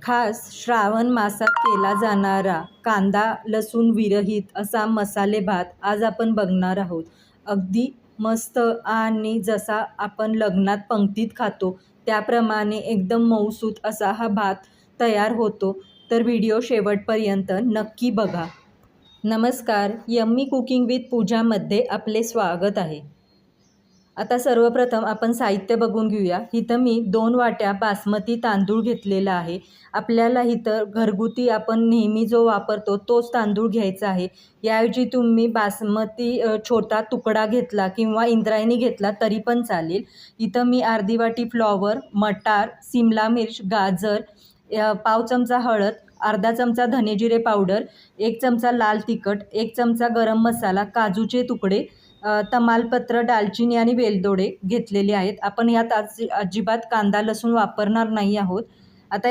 खास श्रावण मासात केला जाणारा कांदा लसूण विरहित असा मसाले भात आज आपण बघणार आहोत। अगदी मस्त आणि जसा आपण लग्नात पंक्तीत खातो त्याप्रमाणे एकदम मऊसूत असा हा भात तयार होतो। तर व्हिडिओ शेवटपर्यंत नक्की बघा। नमस्कार, यम्मी कुकिंग विथ पूजामध्ये आपले स्वागत आहे। आता सर्वप्रथम आपण साहित्य बघून घेऊया। इथं मी 2 वाट्या बासमती तांदूळ घेतलेला आहे। आपल्याला इथं घरगुती आपण नेहमी जो वापरतो तोच तांदूळ घ्यायचा आहे। याऐवजी तुम्ही बासमती छोटा तुकडा घेतला किंवा इंद्रायणी घेतला तरी पण चालेल। इथं मी अर्धी वाटी फ्लॉवर, मटार, सिमला मिर्च, गाजर, पाव चमचा हळद, अर्धा चमचा धनेजिरे पावडर, 1 चमचा लाल तिखट, 1 चमचा गरम मसाला, काजूचे तुकडे, तमालपत्र, दालचिनी आणि वेलदोडे घेतलेले आहेत। आपण यात अजिबात कांदा लसूण वापरणार नाही आहोत। आता